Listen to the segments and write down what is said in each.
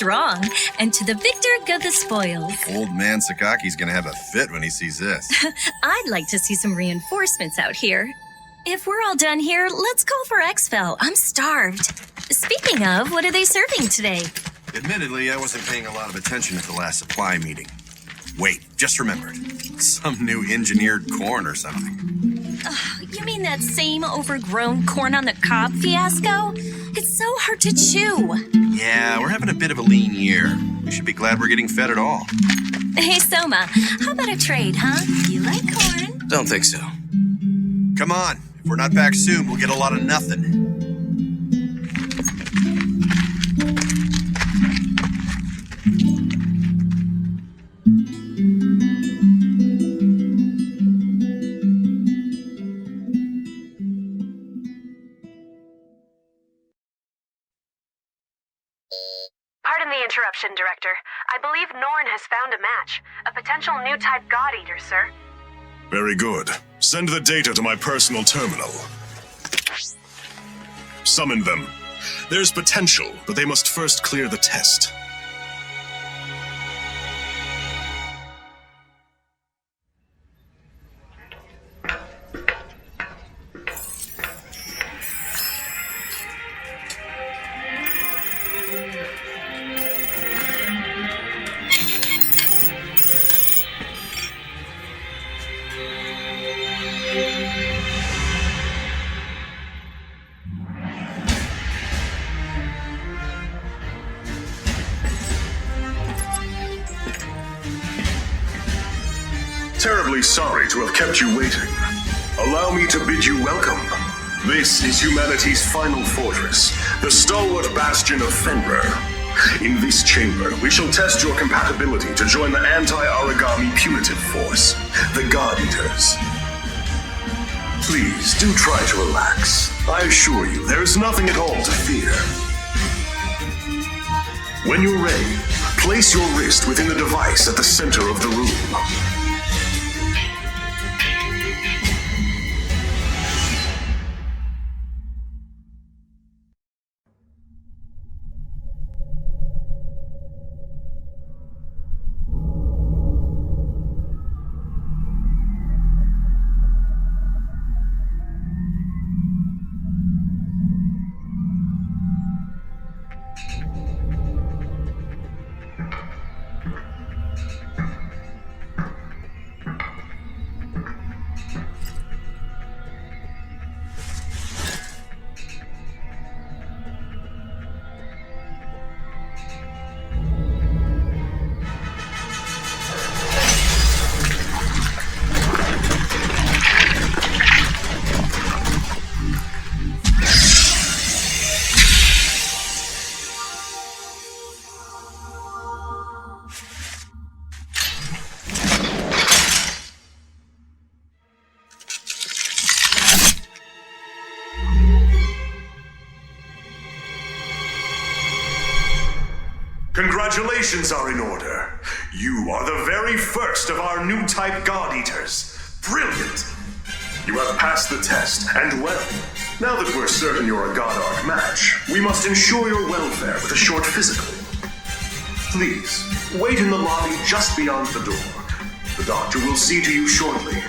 strong, and to the victor go the spoils. Old man Sakaki's gonna have a fit when he sees this. I'd like to see some reinforcements out here. If we're all done here, let's call for exfil. I'm starved. Speaking of, what are they serving today? Admittedly, I wasn't paying a lot of attention at the last supply meeting. Wait, just remembered. Some new engineered corn or something. You mean that same overgrown corn on the cob fiasco? It's so hard to chew. Yeah, we're having a bit of a lean year. We should be glad we're getting fed at all. Hey, Soma, how about a trade, huh? You like corn? Don't think so. Come on. If we're not back soon, we'll get a lot of nothing. Pardon the interruption, Director. I believe Norn has found a match. A potential new type God Eater, sir. Very good. Send the data to my personal terminal. Summon them. There's potential, but they must first clear the test. Terribly sorry to have kept you waiting. Allow me to bid you welcome. This is humanity's final fortress, the stalwart bastion of Fenrir. In this chamber, we shall test your compatibility to join the anti-origami punitive force, the God Eaters. Please, do try to relax. I assure you, there is nothing at all to fear. When you're ready, place your wrist within the device at the center of the room. Congratulations are in order. You are the very first of our new type God Eaters. Brilliant! You have passed the test, and well. Now that we're certain you're a God Arc match, we must ensure your welfare with a short physical. Please, wait in the lobby just beyond the door. The doctor will see to you shortly.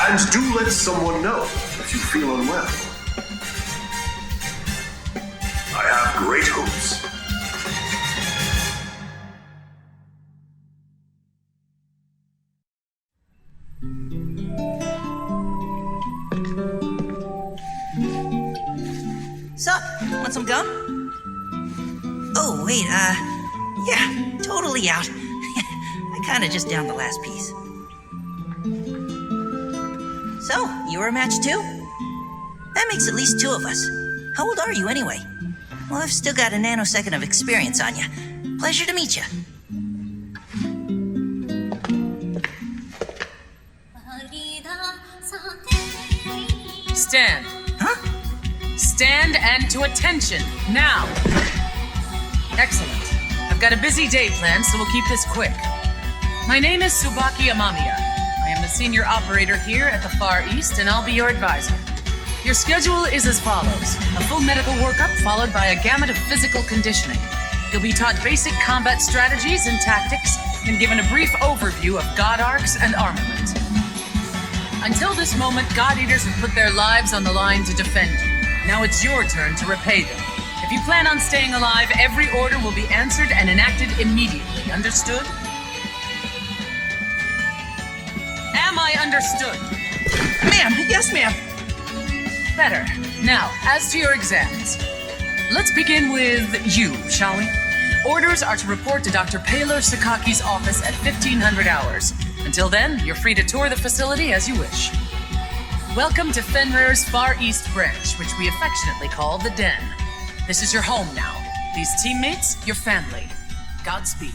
And do let someone know if you feel unwell. I have great hopes. Sup? Want some gum? Oh, wait, yeah, totally out. I kinda just downed the last piece. So, you were a match too? That makes at least two of us. How old are you anyway? Well, I've still got a nanosecond of experience on you. Pleasure to meet you. Stand. Huh? Stand and to attention, now. Excellent. I've got a busy day planned, so we'll keep this quick. My name is Tsubaki Amamiya. I am the senior operator here at the Far East, and I'll be your advisor. Your schedule is as follows. A full medical workup followed by a gamut of physical conditioning. You'll be taught basic combat strategies and tactics and given a brief overview of God arcs and armament. Until this moment, God Eaters have put their lives on the line to defend you. Now it's your turn to repay them. If you plan on staying alive, every order will be answered and enacted immediately. Understood? Am I understood? Ma'am, yes, ma'am. Better. Now, as to your exams. Let's begin with you, shall we? Orders are to report to Dr. Paler Sakaki's office at 1500 hours. Until then, you're free to tour the facility as you wish. Welcome to Fenrir's Far East Branch, which we affectionately call the Den. This is your home now. These teammates, your family. Godspeed.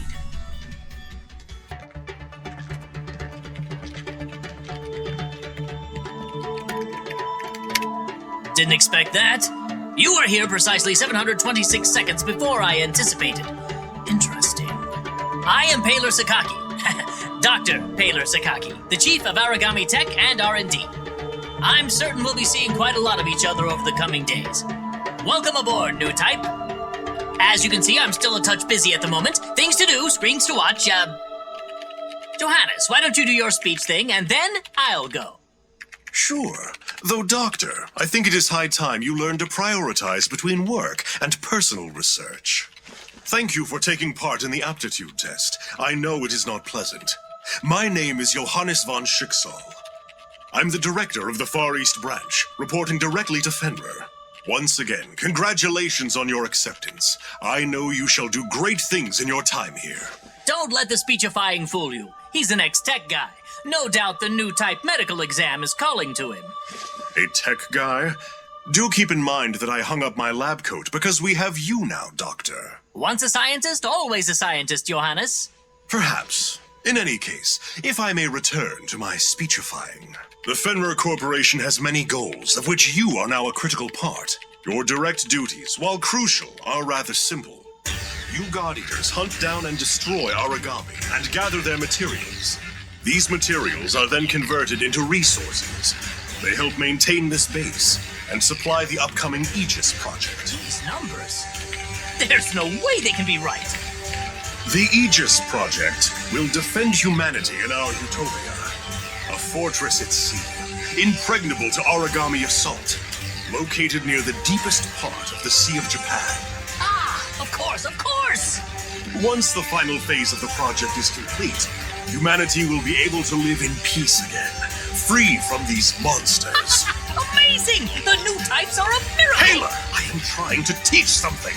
Didn't expect that. You were here precisely 726 seconds before I anticipated. Interesting. I am Paler Sakaki. Dr. Paler Sakaki, the chief of Aragami Tech and R&D. I'm certain we'll be seeing quite a lot of each other over the coming days. Welcome aboard, new type. As you can see, I'm still a touch busy at the moment. Things to do, screens to watch, Johannes, why don't you do your speech thing, and then I'll go. Sure. Though, Doctor, I think it is high time you learn to prioritize between work and personal research. Thank you for taking part in the aptitude test. I know it is not pleasant. My name is Johannes von Schicksal. I'm the director of the Far East Branch, reporting directly to Fenrir. Once again, congratulations on your acceptance. I know you shall do great things in your time here. Don't let the speechifying fool you. He's an ex-tech guy. No doubt the new type medical exam is calling to him. A tech guy? Do keep in mind that I hung up my lab coat because we have you now, Doctor. Once a scientist, always a scientist, Johannes. Perhaps. In any case, if I may return to my speechifying. The Fenrir Corporation has many goals, of which you are now a critical part. Your direct duties, while crucial, are rather simple. You God Eaters hunt down and destroy Aragami and gather their materials. These materials are then converted into resources. They help maintain this base and supply the upcoming Aegis project. These numbers. There's no way they can be right. The Aegis project will defend humanity in our utopia. A fortress at sea, impregnable to Aragami assault, located near the deepest part of the Sea of Japan. Ah, of course, of course! Once the final phase of the project is complete, humanity will be able to live in peace again, free from these monsters. Amazing! The new types are a miracle! Taylor, I am trying to teach something.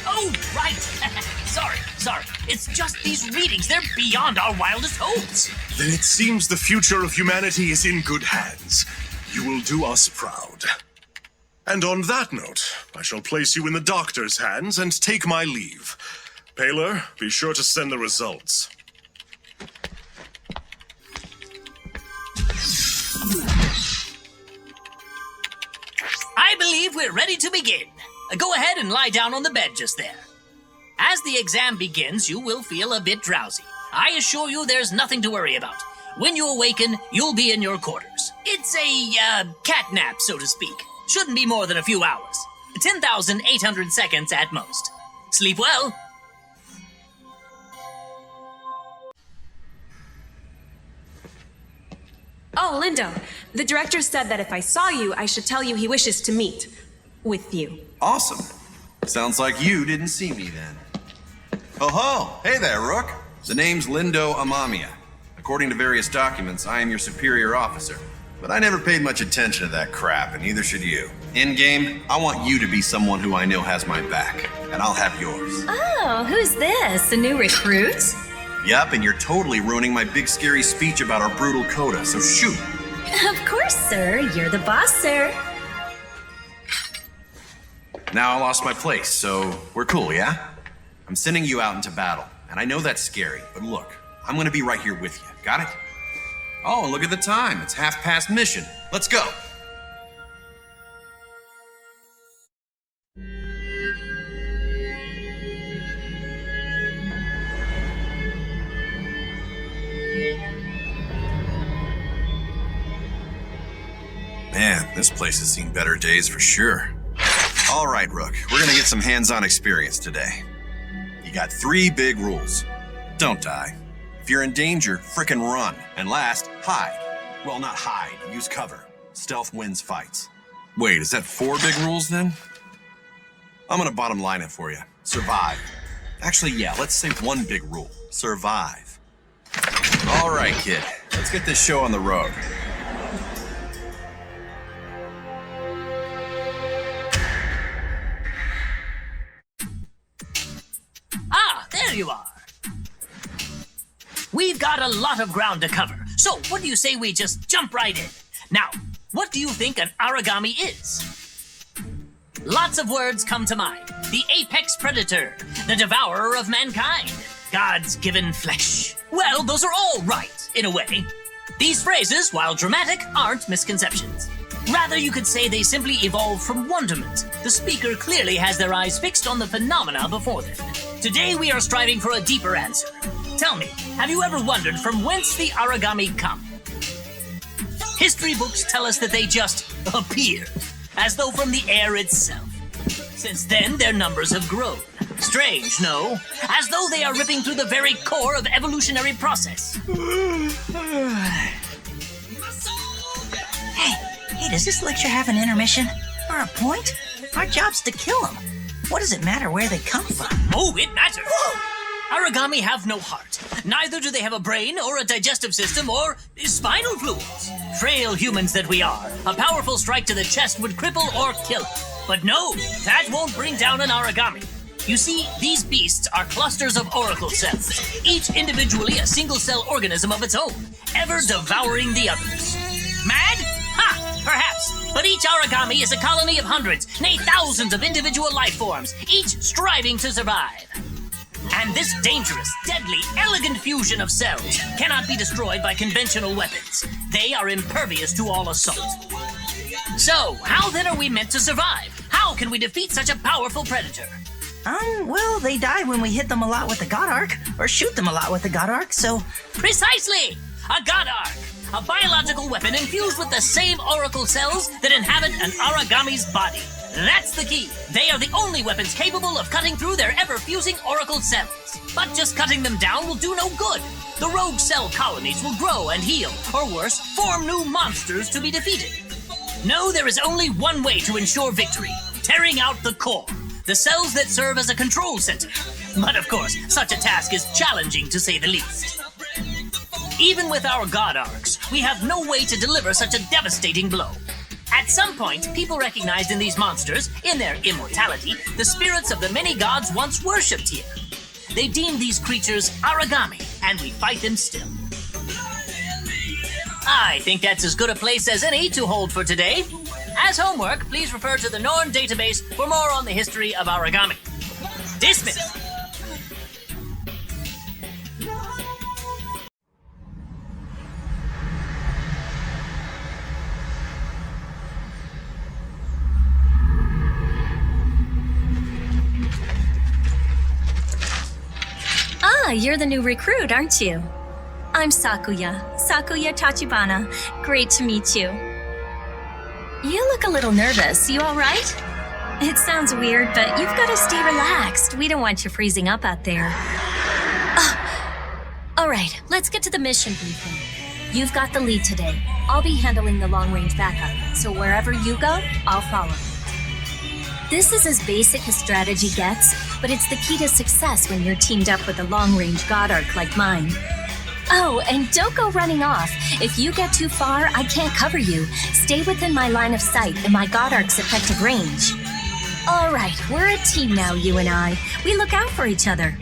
Oh, right. Sorry. It's just these readings. They're beyond our wildest hopes. Then it seems the future of humanity is in good hands. You will do us proud. And on that note, I shall place you in the doctor's hands and take my leave. Paler, be sure to send the results. I believe we're ready to begin. Go ahead and lie down on the bed just there. As the exam begins, you will feel a bit drowsy. I assure you there's nothing to worry about. When you awaken, you'll be in your quarters. It's a, cat nap, so to speak. Shouldn't be more than a few hours. 10,800 seconds at most. Sleep well. Oh, Lindo, the director said that if I saw you, I should tell you he wishes to meet with you. Awesome. Sounds like you didn't see me then. Oh ho! Hey there, Rook. The name's Lindo Amamiya. According to various documents, I am your superior officer. But I never paid much attention to that crap, and neither should you. In-game, I want you to be someone who I know has my back, and I'll have yours. Oh, who's this? A new recruit? Yup, and you're totally ruining my big scary speech about our brutal coda, so shoot. Of course, sir. You're the boss, sir. Now I lost my place, so we're cool, yeah? I'm sending you out into battle, and I know that's scary, but look, I'm gonna be right here with you. Got it? Oh, and look at the time. It's 1/2 mission. Let's go. Man, this place has seen better days for sure. All right, Rook, we're gonna get some hands-on experience today. got 3 big rules. Don't die. If you're in danger, frickin' run. And last, hide. Well, not hide, use cover. Stealth wins fights. Wait, is that 4 big rules then? I'm gonna bottom line it for you. Survive. Actually, yeah, let's say 1 big rule. Survive. All right, kid. Let's get this show on the road. Ah, there you are. We've got a lot of ground to cover, so what do you say we just jump right in? Now, what do you think an origami is? Lots of words come to mind. The apex predator, the devourer of mankind, God's given flesh. Well, those are all right, in a way. These phrases, while dramatic, aren't misconceptions. Rather, you could say they simply evolved from wonderment. The speaker clearly has their eyes fixed on the phenomena before them. Today we are striving for a deeper answer. Tell me, have you ever wondered from whence the origami come? History books tell us that they just appeared, as though from the air itself. Since then, their numbers have grown. Strange, no? As though they are ripping through the very core of evolutionary process. Hey, does this lecture have an intermission? Or a point? Our job's to kill them. What does it matter where they come from? Oh, it matters! Origami have no heart. Neither do they have a brain or a digestive system or spinal fluids. Frail humans that we are, a powerful strike to the chest would cripple or kill us. But no, that won't bring down an origami. You see, these beasts are clusters of oracle cells, each individually a single-cell organism of its own, ever devouring the others. Mad? Ha! Perhaps. But each origami is a colony of hundreds, nay thousands of individual life forms, each striving to survive. And this dangerous, deadly, elegant fusion of cells cannot be destroyed by conventional weapons. They are impervious to all assault. So, how then are we meant to survive? How can we defeat such a powerful predator? Well, they die when we hit them a lot with the God Arc, or shoot them a lot with the God Arc, so... Precisely! A God Arc! A biological weapon infused with the same oracle cells that inhabit an origami's body. That's the key. They are the only weapons capable of cutting through their ever-fusing oracle cells. But just cutting them down will do no good. The rogue cell colonies will grow and heal, or worse, form new monsters to be defeated. No, there is only one way to ensure victory. Tearing out the core. The cells that serve as a control center. But of course, such a task is challenging to say the least. Even with our God Arcs, we have no way to deliver such a devastating blow. At some point, people recognized in these monsters, in their immortality, the spirits of the many gods once worshipped here. They deemed these creatures origami, and we fight them still. I think that's as good a place as any to hold for today. As homework, please refer to the Norn database for more on the history of origami. Dismissed! Ah, you're the new recruit, aren't you? I'm Sakuya Tachibana. Great to meet you. You look a little nervous. You all right? It sounds weird, but you've got to stay relaxed. We don't want you freezing up out there. All right, let's get to the mission briefing. You've got the lead today. I'll be handling the long-range backup, so wherever you go, I'll follow. This is as basic as strategy gets, but it's the key to success when you're teamed up with a long-range God Arc like mine. Oh, and don't go running off. If you get too far, I can't cover you. Stay within my line of sight and my God Arc's effective range. All right, we're a team now, you and I. We look out for each other.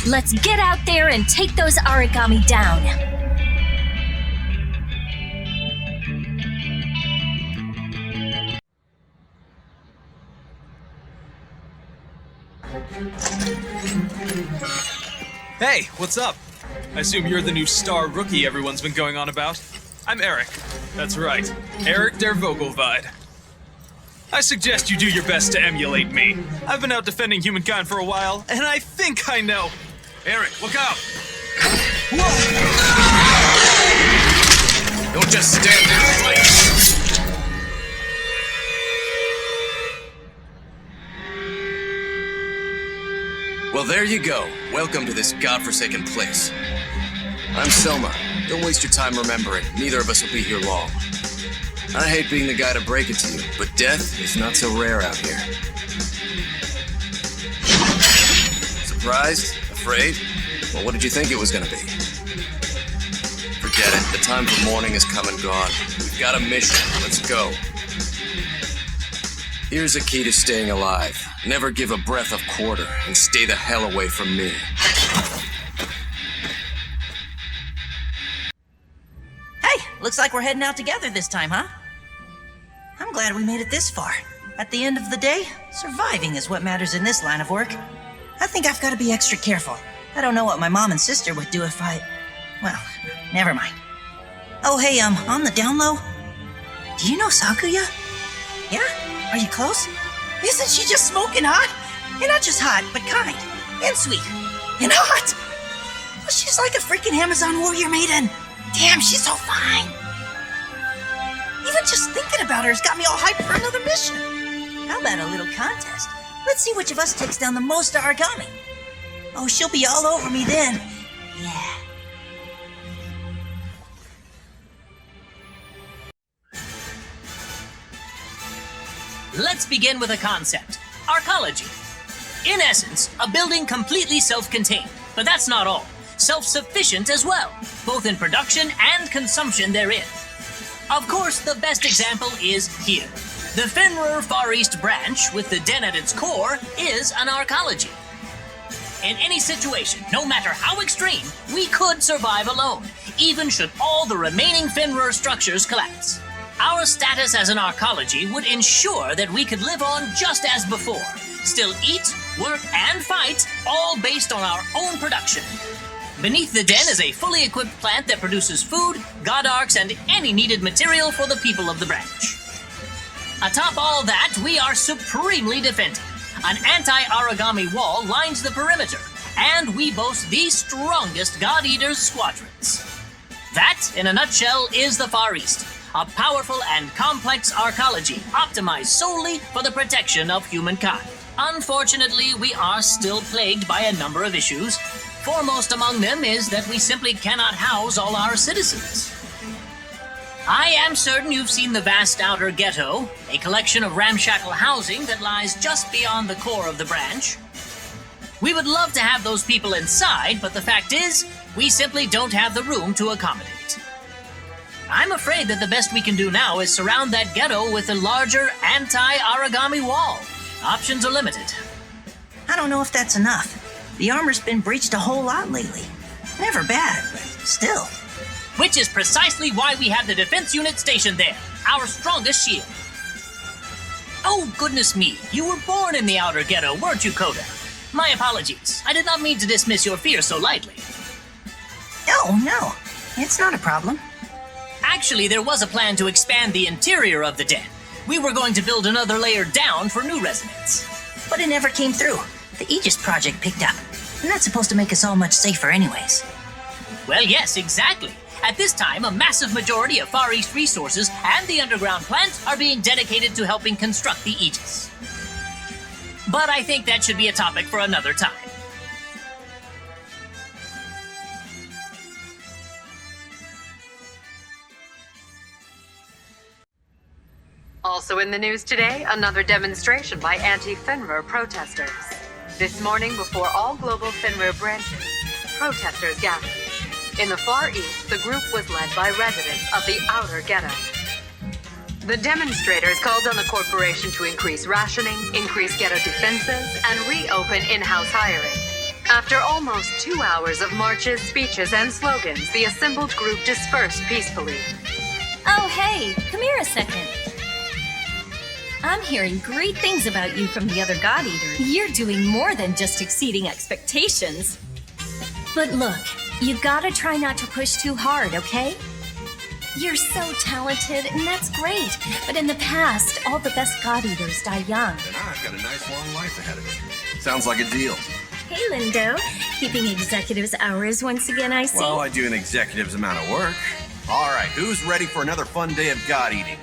Let's get out there and take those origami down. Hey, what's up? I assume you're the new star rookie everyone's been going on about. I'm Eric. That's right, Eric der Vogelweide. I suggest you do your best to emulate me. I've been out defending humankind for a while, and I think I know. Eric, look out! Whoa! Don't just stand there and fight! Well, Well, there you go. Welcome to this godforsaken place. I'm Selma. Don't waste your time remembering. Neither of us will be here long. I hate being the guy to break it to you, but death is not so rare out here. Surprised? Afraid? Well, what did you think it was gonna be? Forget it. The time for mourning has come and gone. We've got a mission. Let's go. Here's a key to staying alive. Never give a breath of quarter, and stay the hell away from me. Hey, looks like we're heading out together this time, huh? I'm glad we made it this far. At the end of the day, surviving is what matters in this line of work. I think I've got to be extra careful. I don't know what my mom and sister would do if I... Well, never mind. Oh, hey, on the down low, do you know Sakuya? Yeah? Are you close? Isn't she just smoking hot? And not just hot, but kind. And sweet. And hot! Well, she's like a freaking Amazon warrior maiden. Damn, she's so fine. Even just thinking about her has got me all hyped for another mission. How about a little contest? Let's see which of us takes down the most origami. Oh, she'll be all over me then. Yeah. Let's begin with a concept. Arcology. In essence, a building completely self-contained. But that's not all. Self-sufficient as well, both in production and consumption therein. Of course, the best example is here. The Fenrir Far East branch, with the den at its core, is an arcology. In any situation, no matter how extreme, we could survive alone, even should all the remaining Fenrir structures collapse. Our status as an arcology would ensure that we could live on just as before, still eat, work, and fight, all based on our own production. Beneath the den is a fully equipped plant that produces food, god arcs, and any needed material for the people of the branch. Atop all that, we are supremely defended. An anti-origami wall lines the perimeter, and we boast the strongest God Eaters squadrons. That, in a nutshell, is the Far East, a powerful and complex arcology optimized solely for the protection of humankind. Unfortunately, we are still plagued by a number of issues. Foremost among them is that we simply cannot house all our citizens. I am certain you've seen the vast outer ghetto, a collection of ramshackle housing that lies just beyond the core of the branch. We would love to have those people inside, but the fact is, we simply don't have the room to accommodate. I'm afraid that the best we can do now is surround that ghetto with a larger anti-origami wall. Options are limited. I don't know if that's enough. The armor's been breached a whole lot lately. Never bad, but still. Which is precisely why we have the defense unit stationed there, our strongest shield. Oh, goodness me, you were born in the outer ghetto, weren't you, Coda? My apologies. I did not mean to dismiss your fear so lightly. No, it's not a problem. Actually, there was a plan to expand the interior of the den. We were going to build another layer down for new residents. But it never came through. The Aegis project picked up, and that's supposed to make us all much safer anyways. Well, yes, exactly. At this time, a massive majority of Far East resources and the underground plant are being dedicated to helping construct the Aegis. But I think that should be a topic for another time. Also in the news today, another demonstration by anti-Fenrir protesters. This morning, before all global Fenrir branches, protesters gathered. In the Far East, the group was led by residents of the outer ghetto. The demonstrators called on the corporation to increase rationing, increase ghetto defenses, and reopen in-house hiring. After almost 2 hours of marches, speeches, and slogans, the assembled group dispersed peacefully. Oh, hey, come here a second. I'm hearing great things about you from the other God Eaters. You're doing more than just exceeding expectations. But look, you gotta try not to push too hard, okay? You're so talented, and that's great. But in the past, all the best God Eaters die young. And I've got a nice long life ahead of me. Sounds like a deal. Hey, Lindo. Keeping executives' hours once again, I see. Well, I do an executive's amount of work. All right, who's ready for another fun day of God eating?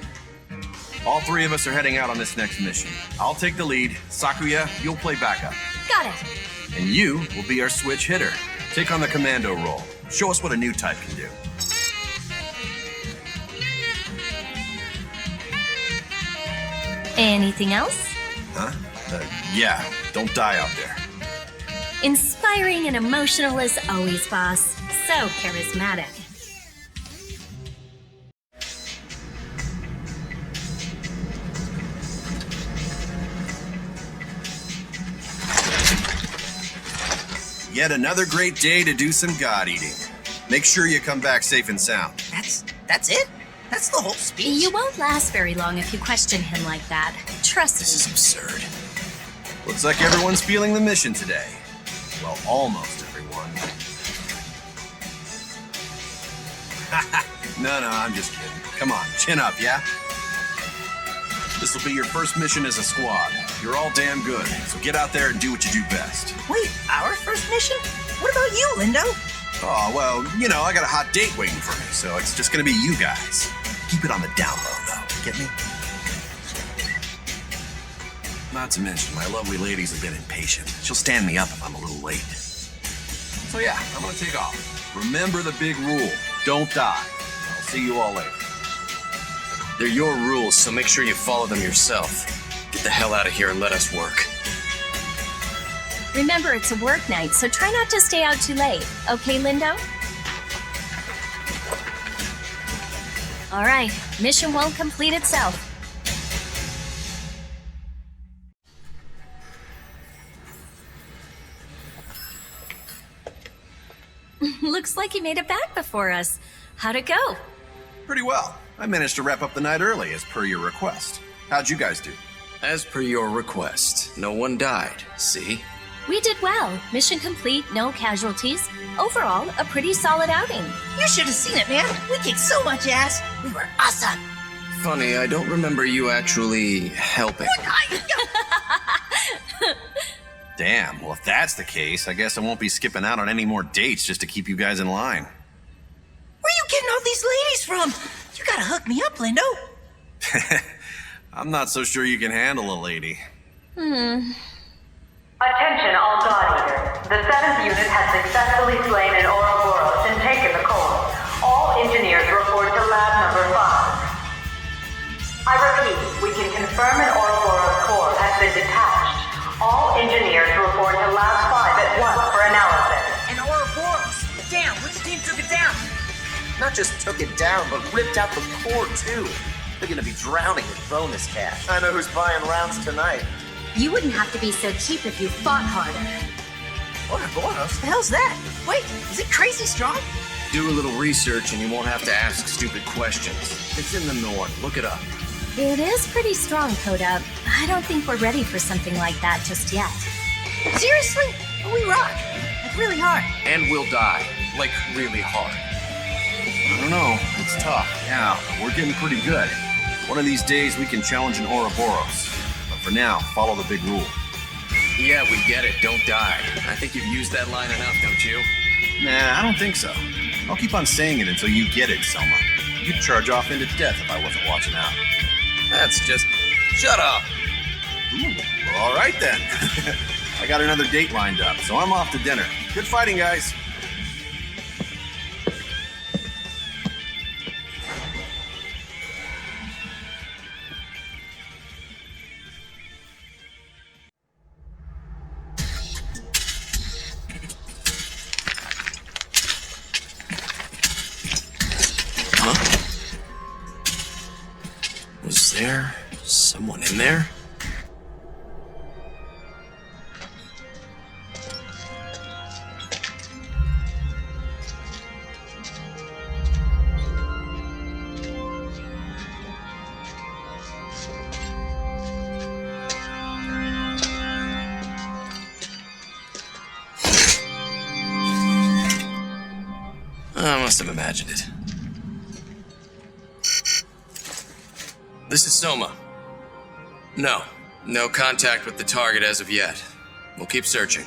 All three of us are heading out on this next mission. I'll take the lead. Sakuya, you'll play backup. Got it. And you will be our switch hitter. Take on the commando role. Show us what a new type can do. Anything else? Huh? Yeah, don't die out there. Inspiring and emotional as always, boss. So charismatic. Yet another great day to do some god eating. Make sure you come back safe and sound. That's it? That's the whole speech? You won't last very long if you question him like that. Trust This is absurd. Looks like everyone's feeling the mission today. Well, almost everyone. No, I'm just kidding. Come on, chin up, yeah? This will be your first mission as a squad. You're all damn good, so get out there and do what you do best. Wait, our first mission? What about you, Lindo? Oh, well, you know, I got a hot date waiting for me, so it's just gonna be you guys. Keep it on the down low, though. Get me? Not to mention, my lovely lady's a bit impatient. She'll stand me up if I'm a little late. So yeah, I'm gonna take off. Remember the big rule. Don't die. I'll see you all later. They're your rules, so make sure you follow them yourself. Get the hell out of here and let us work. Remember, it's a work night, so try not to stay out too late. Okay, Lindo? All right, mission won't complete itself. Looks like you made it back before us. How'd it go? Pretty well. I managed to wrap up the night early, as per your request. How'd you guys do? As per your request, no one died, see? We did well. Mission complete, no casualties. Overall, a pretty solid outing. You should have seen it, man. We kicked so much ass. We were awesome. Funny, I don't remember you actually helping. Damn, well, if that's the case, I guess I won't be skipping out on any more dates just to keep you guys in line. Where you getting all these ladies from? You gotta hook me up, Lindo. I'm not so sure you can handle a lady. Attention all God Eaters. The 7th unit has successfully slain an Ouroboros and taken the core. All engineers report to lab number 5. I repeat, we can confirm an Ouroboros core has been detached. All engineers report to lab 5 at once for analysis. An Ouroboros. Damn, which team took it down? Not just took it down, but ripped out the core too. They're gonna be drowning in bonus cash. I know who's buying rounds tonight. You wouldn't have to be so cheap if you fought harder. Ouroboros? The hell's that? Wait, is it crazy strong? Do a little research and you won't have to ask stupid questions. It's in the north. Look it up. It is pretty strong, Coda. I don't think we're ready for something like that just yet. Seriously? We rock. Like really hard. And we'll die. Like, really hard. I don't know. It's tough. Yeah, but we're getting pretty good. One of these days, we can challenge an Ouroboros. But for now, follow the big rule. Yeah, we get it. Don't die. I think you've used that line enough, don't you? Nah, I don't think so. I'll keep on saying it until you get it, Selma. You'd charge off into death if I wasn't watching out. That's just... Shut up! Ooh, well, all right then. I got another date lined up, so I'm off to dinner. Good fighting, guys. Was there someone in there? I must have imagined it. This is Soma. No contact with the target as of yet. We'll keep searching.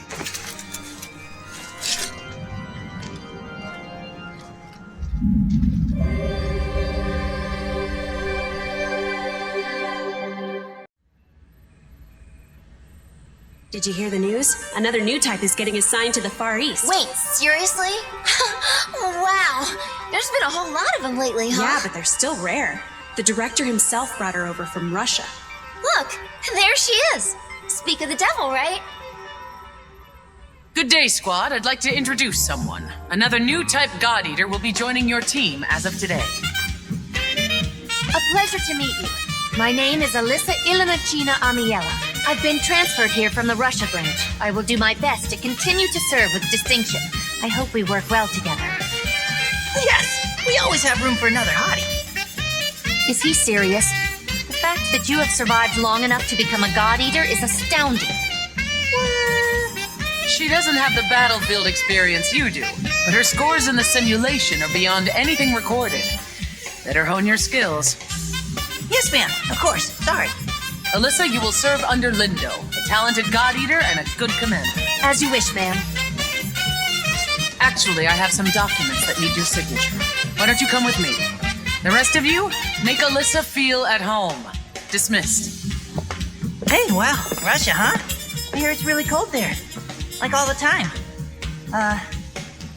Did you hear the news? Another new type is getting assigned to the Far East. Wait, seriously? Wow. There's been a whole lot of them lately, huh? Yeah, but they're still rare. The director himself brought her over from Russia. Look, there she is. Speak of the devil, right? Good day, squad. I'd like to introduce someone. Another new type God Eater will be joining your team as of today. A pleasure to meet you. My name is Alyssa Ilinachina Amiela. I've been transferred here from the Russia branch. I will do my best to continue to serve with distinction. I hope we work well together. Yes, we always have room for another hottie. Is he serious? The fact that you have survived long enough to become a God Eater is astounding. She doesn't have the battlefield experience you do, but her scores in the simulation are beyond anything recorded. Better hone your skills. Yes, ma'am. Of course. Sorry. Alyssa, you will serve under Lindo, a talented God Eater and a good commander. As you wish, ma'am. Actually, I have some documents that need your signature. Why don't you come with me? The rest of you, make Alyssa feel at home. Dismissed. Hey, wow. Russia, huh? I hear it's really cold there. Like all the time.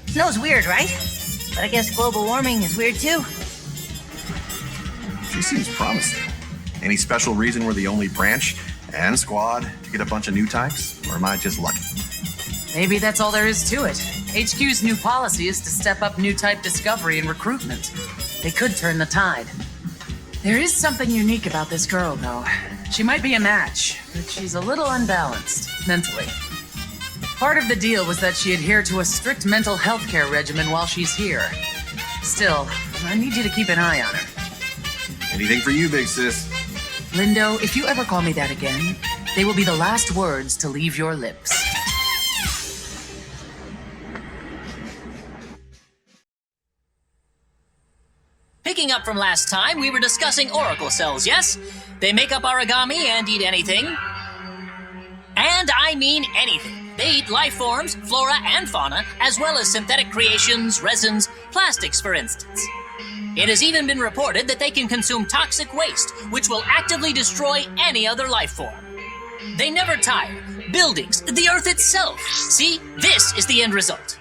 Snow's weird, right? But I guess global warming is weird too. She seems promising. Any special reason we're the only branch and squad to get a bunch of new types? Or am I just lucky? Maybe that's all there is to it. HQ's new policy is to step up new type discovery and recruitment. They could turn the tide. There is something unique about this girl, though. She might be a match, but she's a little unbalanced, mentally. Part of the deal was that she adhered to a strict mental health care regimen while she's here. Still, I need you to keep an eye on her. Anything for you, big sis. Lindo, if you ever call me that again, they will be the last words to leave your lips. Picking up from last time, we were discussing oracle cells, yes? They make up origami and eat anything. And I mean anything. They eat life forms, flora and fauna, as well as synthetic creations, resins, plastics, for instance. It has even been reported that they can consume toxic waste, which will actively destroy any other life form. They never tire. Buildings, the Earth itself. See, this is the end result.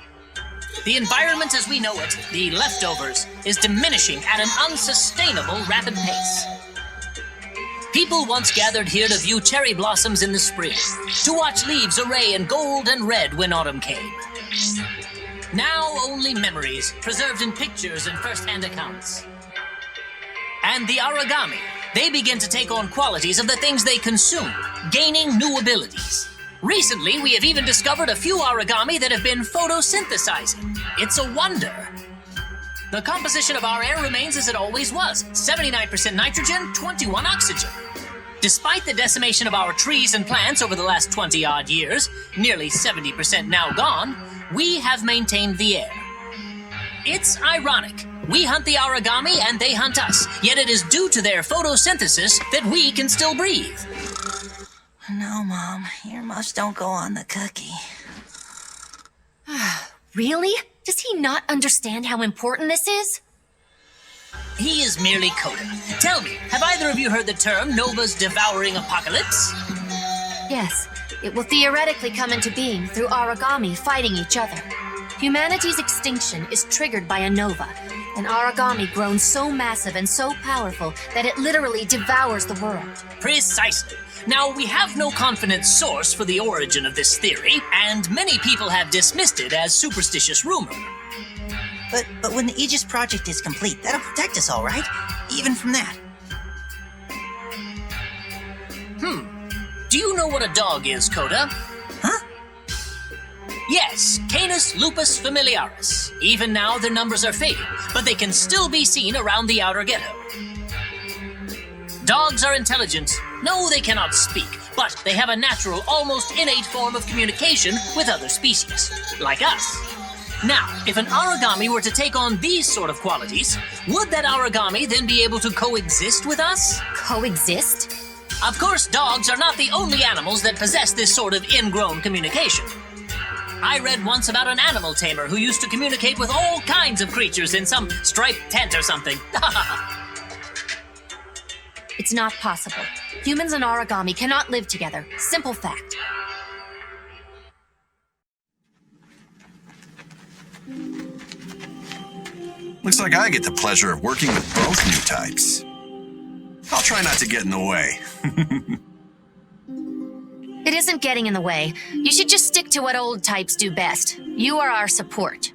The environment as we know it, the leftovers, is diminishing at an unsustainable rapid pace. People once gathered here to view cherry blossoms in the spring, to watch leaves array in gold and red when autumn came. Now only memories, preserved in pictures and first-hand accounts. And the origami, they begin to take on qualities of the things they consume, gaining new abilities. Recently, we have even discovered a few origami that have been photosynthesizing. It's a wonder. The composition of our air remains as it always was, 79% nitrogen, 21 oxygen. Despite the decimation of our trees and plants over the last 20-odd years, nearly 70% now gone, we have maintained the air. It's ironic. We hunt the origami and they hunt us, yet it is due to their photosynthesis that we can still breathe. No, Mom. Earmuffs don't go on the cookie. Really? Does he not understand how important this is? He is merely Coda. Tell me, have either of you heard the term Nova's devouring apocalypse? Yes. It will theoretically come into being through origami fighting each other. Humanity's extinction is triggered by a nova, an origami grown so massive and so powerful that it literally devours the world. Precisely. Now, we have no confident source for the origin of this theory, and many people have dismissed it as superstitious rumor. But when the Aegis project is complete, that'll protect us all right? Even from that. Do you know what a dog is, Coda? Huh? Yes, Canis lupus familiaris. Even now, their numbers are fading, but they can still be seen around the outer ghetto. Dogs are intelligent. No, they cannot speak, but they have a natural, almost innate form of communication with other species, like us. Now, if an origami were to take on these sort of qualities, would that origami then be able to coexist with us? Coexist? Of course, dogs are not the only animals that possess this sort of ingrown communication. I read once about an animal tamer who used to communicate with all kinds of creatures in some striped tent or something. It's not possible. Humans and origami cannot live together. Simple fact. Looks like I get the pleasure of working with both new types. I'll try not to get in the way. It isn't getting in the way. You should just stick to what old types do best. You are our support.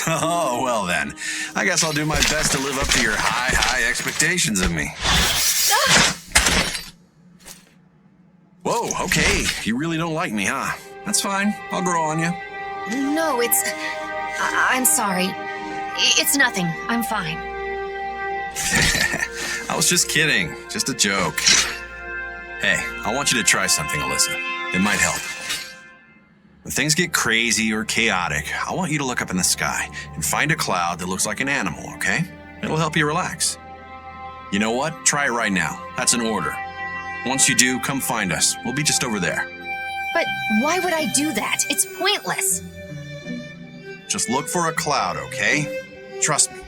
Oh, well then. I guess I'll do my best to live up to your high expectations of me. Whoa, okay. You really don't like me, huh? That's fine. I'll grow on you. No, I'm sorry. It's nothing. I'm fine. I was just kidding. Just a joke. Hey, I want you to try something, Alyssa. It might help. When things get crazy or chaotic, I want you to look up in the sky and find a cloud that looks like an animal, okay? It'll help you relax. You know what? Try it right now. That's an order. Once you do, come find us. We'll be just over there. But why would I do that? It's pointless. Just look for a cloud, okay? Trust me.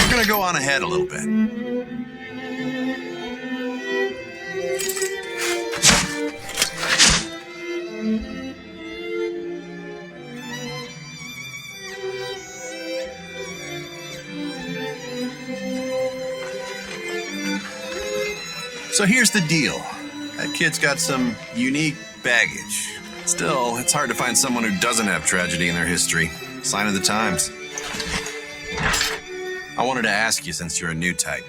We're gonna go on ahead a little bit. So here's the deal. That kid's got some unique baggage. Still, it's hard to find someone who doesn't have tragedy in their history. Sign of the times. I wanted to ask you, since you're a new type,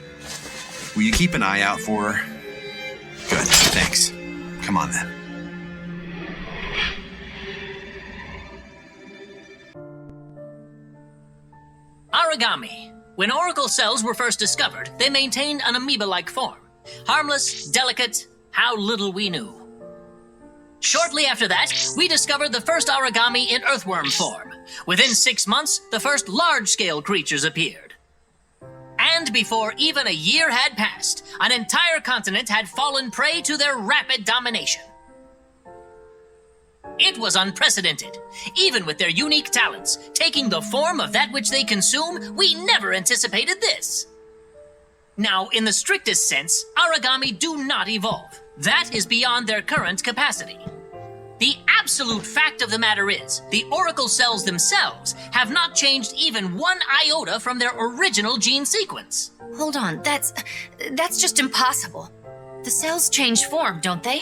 will you keep an eye out for her? Good, thanks. Come on then. Origami. When oracle cells were first discovered, they maintained an amoeba-like form. Harmless, delicate, how little we knew. Shortly after that, we discovered the first origami in earthworm form. Within 6 months, the first large-scale creatures appeared. And before even a year had passed, an entire continent had fallen prey to their rapid domination. It was unprecedented. Even with their unique talents, taking the form of that which they consume, we never anticipated this. Now, in the strictest sense, origami do not evolve. That is beyond their current capacity. The absolute fact of the matter is, the oracle cells themselves have not changed even 1 iota from their original gene sequence. Hold on, that's just impossible. The cells change form, don't they?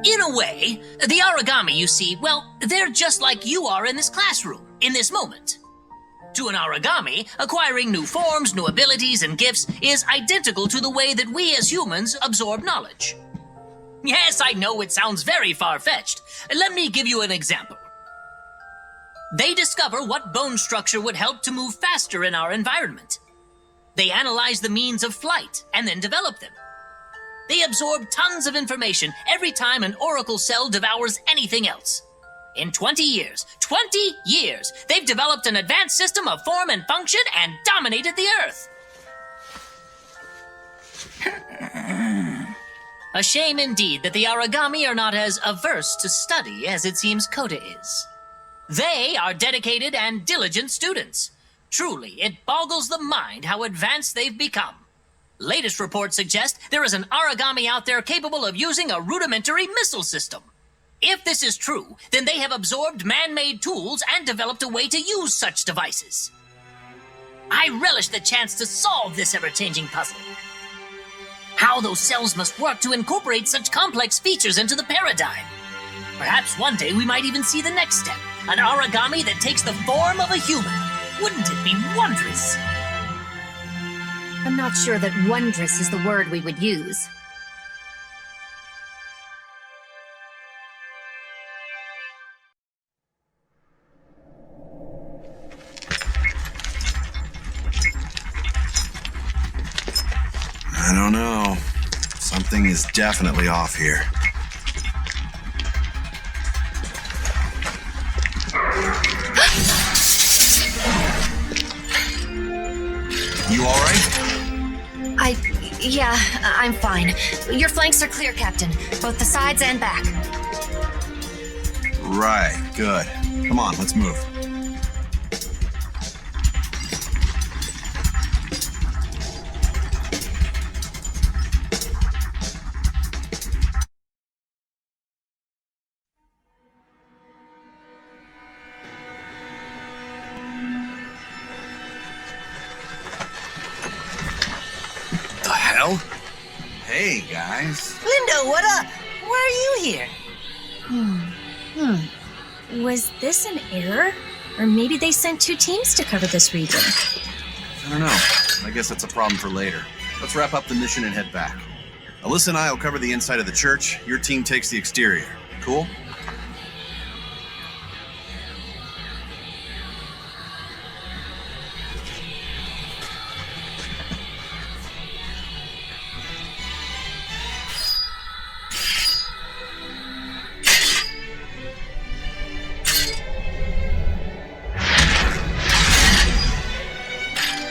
In a way, the origami, you see, well, they're just like you are in this classroom, in this moment. To an origami, acquiring new forms, new abilities, and gifts is identical to the way that we as humans absorb knowledge. Yes, I know it sounds very far-fetched. Let me give you an example. They discover what bone structure would help to move faster in our environment. They analyze the means of flight and then develop them. They absorb tons of information every time an oracle cell devours anything else. In 20 years, they've developed an advanced system of form and function and dominated the Earth. A shame indeed that the origami are not as averse to study as it seems Kota is. They are dedicated and diligent students. Truly, it boggles the mind how advanced they've become. Latest reports suggest there is an origami out there capable of using a rudimentary missile system. If this is true, then they have absorbed man-made tools and developed a way to use such devices. I relish the chance to solve this ever-changing puzzle. How those cells must work to incorporate such complex features into the paradigm. Perhaps one day we might even see the next step, an origami that takes the form of a human. Wouldn't it be wondrous? I'm not sure that wondrous is the word we would use. I don't know. Something is definitely off here. You all right? Yeah, I'm fine. Your flanks are clear, Captain. Both the sides and back. Right, good. Come on, let's move. hell? Hey, guys. Lindo, what up? Why are you here? Was this an error? Or maybe they sent 2 teams to cover this region. I don't know. I guess that's a problem for later. Let's wrap up the mission and head back. Alyssa and I will cover the inside of the church. Your team takes the exterior. Cool?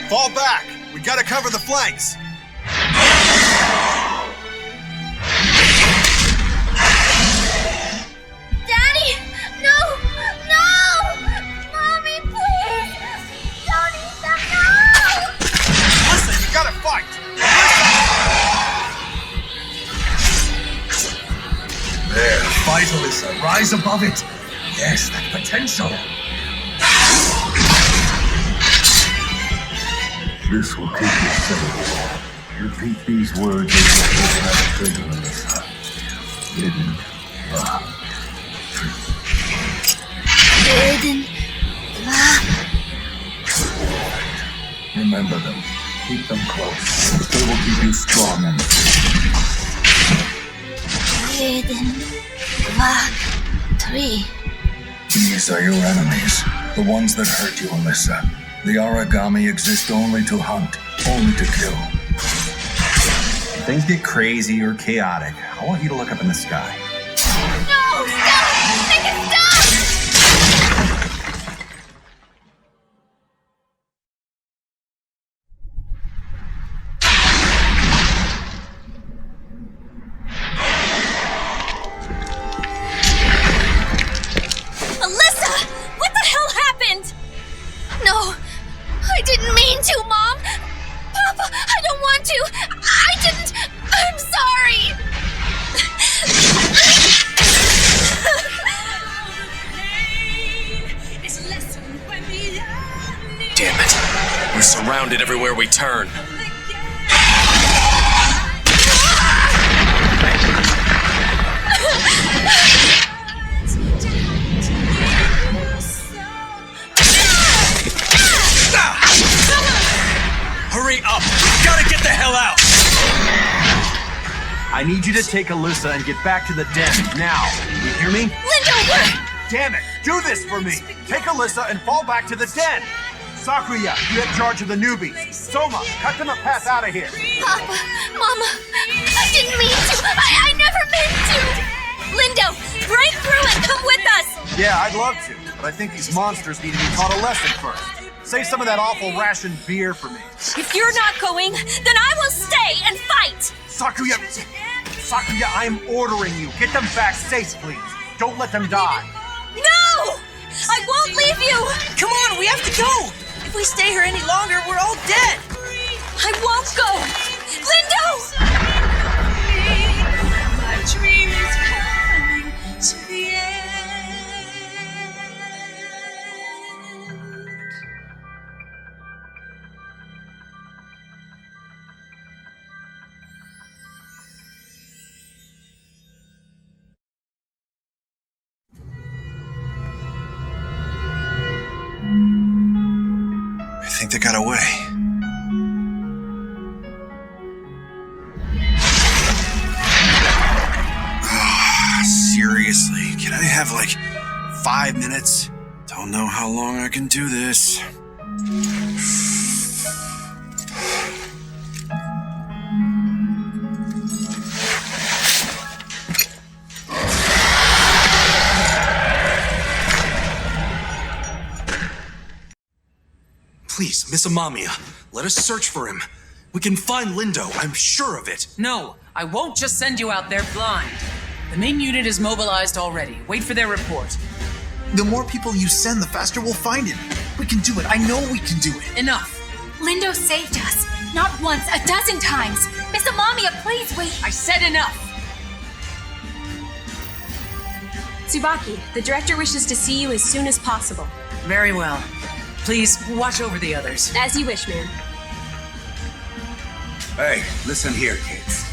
Fall back! We gotta cover the flanks! Daddy! No! No! Mommy, please! Don't eat them! No! Listen, you gotta fight! There, fight, Alyssa. Rise above it. Yes, that potential. This will keep you safe. Repeat these words as you open up the trigger, Alyssa. Hidden. Remember them. Keep them close. They will keep you strong and These are your enemies. The ones that hurt you, Alyssa. The origami exist only to hunt, only to kill. If things get crazy or chaotic, I want you to look up in the sky. No! Stop! Make it stop! Alyssa! What the hell happened? No, I didn't mean to, Mom. Papa, I don't want to. I didn't. I'm sorry. Damn it. We're surrounded everywhere we turn. Hurry up! We gotta get the hell out! I need you to take Alyssa and get back to the den, now. You hear me? Lindo, what? Damn it! Do this for me! Take Alyssa and fall back to the den! Sakuya, you have charge of the newbies. Soma, cut them a path out of here. Papa, Mama, I didn't mean to. I never meant to. Lindo, break through and come with us. Yeah, I'd love to, but I think these monsters need to be taught a lesson first. Save some of that awful rationed beer for me. If you're not going, then I will stay and fight. Sakuya, I'm ordering you. Get them back safe, please. Don't let them die. No! I won't leave you. Come on, we have to go. If we stay here any longer, we're all dead. I won't go. Lindo! My dream is coming to the end. I think they got away. Seriously, can I have like 5 minutes? Don't know how long I can do this. Please, Miss Amamiya, let us search for him. We can find Lindo, I'm sure of it. No, I won't just send you out there blind. The main unit is mobilized already. Wait for their report. The more people you send, the faster we'll find him. We can do it. I know we can do it. Enough. Lindo saved us. Not once, a dozen times. Miss Amamiya, please wait. I said enough. Tsubaki, the director wishes to see you as soon as possible. Very well. Please watch over the others. As you wish, ma'am. Hey, listen here, kids.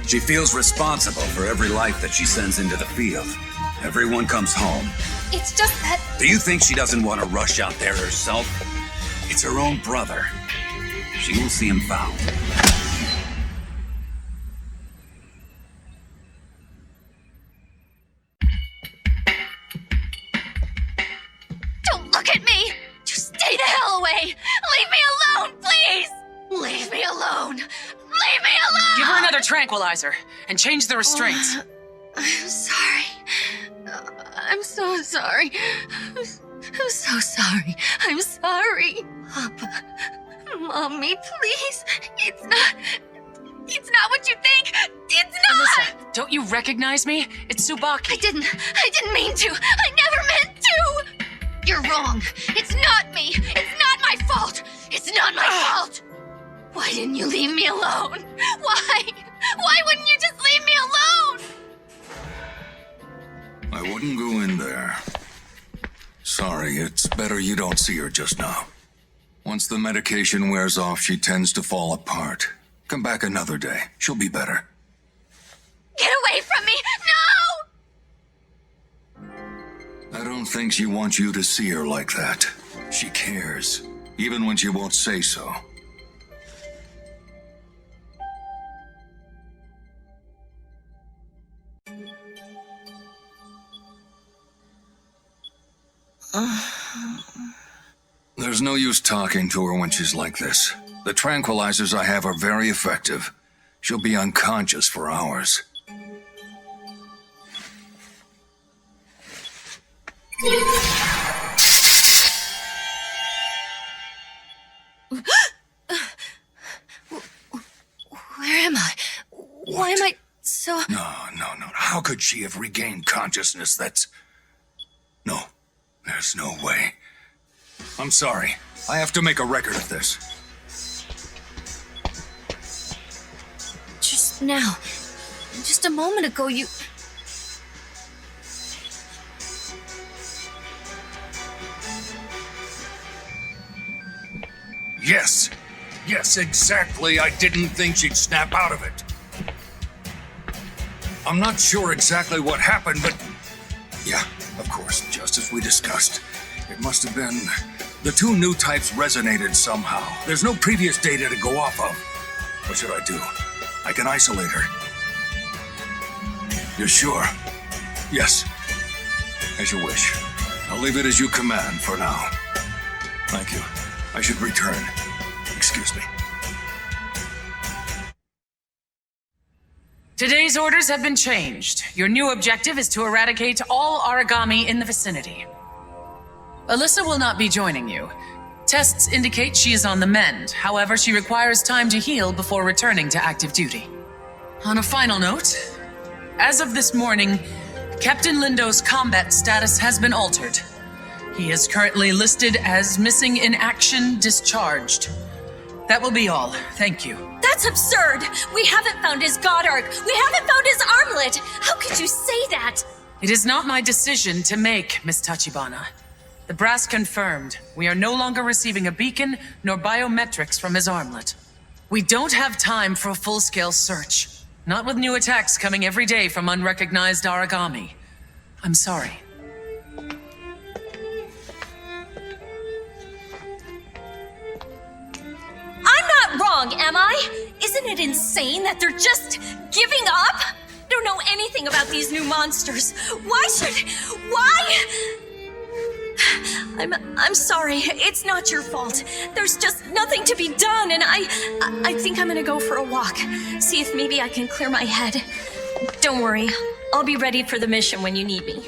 She feels responsible for every life that she sends into the field. Everyone comes home. It's just that. Do you think she doesn't want to rush out there herself? It's her own brother. She will see him found. Don't look at me! Just stay the hell away! Leave me alone, please! Leave me alone! Leave me alone! Give her another tranquilizer and change the restraints. I'm sorry. I'm so sorry. I'm so sorry. I'm sorry. Papa. Mommy, please. It's not what you think. It's not! Alyssa, don't you recognize me? It's Tsubaki. I didn't mean to. I never meant to! You're wrong. It's not me. It's not my fault. It's not my fault. Why didn't you leave me alone? Why? Why wouldn't you just leave me alone? I wouldn't go in there. Sorry, it's better you don't see her just now. Once the medication wears off, she tends to fall apart. Come back another day. She'll be better. Get away from me! No! I don't think she wants you to see her like that. She cares, even when she won't say so. There's no use talking to her when she's like this. The tranquilizers I have are very effective. She'll be unconscious for hours. Where am I? Why am I so... No. How could she have regained consciousness? No, there's no way. I'm sorry. I have to make a record of this. Just now. Just a moment ago, you... Yes, exactly. I didn't think she'd snap out of it. I'm not sure exactly what happened, but... Yeah, of course, just as we discussed. It must have been... The two new types resonated somehow. There's no previous data to go off of. What should I do? I can isolate her. You're sure? Yes. As you wish. I'll leave it as you command for now. Thank you. I should return. Excuse me. Today's orders have been changed. Your new objective is to eradicate all origami in the vicinity. Alyssa will not be joining you. Tests indicate she is on the mend. However, she requires time to heal before returning to active duty. On a final note, as of this morning, Captain Lindo's combat status has been altered. He is currently listed as missing in action, discharged. That will be all. Thank you. That's absurd! We haven't found his god arc! We haven't found his armlet! How could you say that? It is not my decision to make, Miss Tachibana. The brass confirmed. We are no longer receiving a beacon nor biometrics from his armlet. We don't have time for a full-scale search. Not with new attacks coming every day from unrecognized origami. I'm sorry. I'm not wrong, am I? Isn't it insane that they're just giving up? Don't know anything about these new monsters. Why? I'm sorry. It's not your fault. There's just nothing to be done, and I think I'm gonna go for a walk. See if maybe I can clear my head. Don't worry. I'll be ready for the mission when you need me.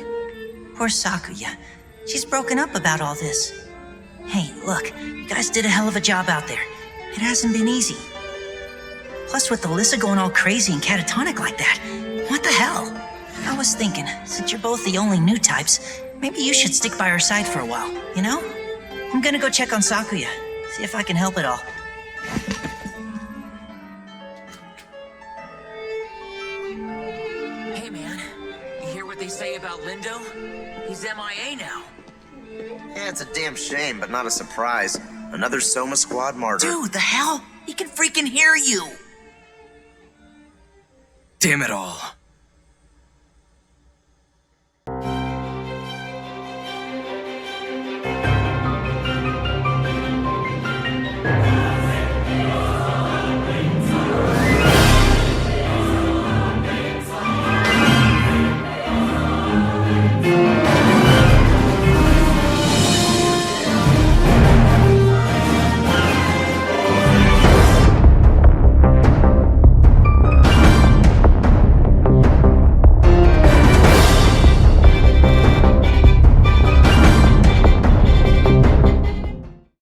Poor Sakuya. She's broken up about all this. Hey, look, you guys did a hell of a job out there. It hasn't been easy. Plus, with Alyssa going all crazy and catatonic like that, what the hell? I was thinking, since you're both the only new types, maybe you should stick by her side for a while, you know? I'm gonna go check on Sakuya, see if I can help at all. Hey man, you hear what they say about Lindo? He's MIA now. Yeah, it's a damn shame, but not a surprise. Another Soma Squad martyr. Dude, the hell? He can freaking hear you! Damn it all.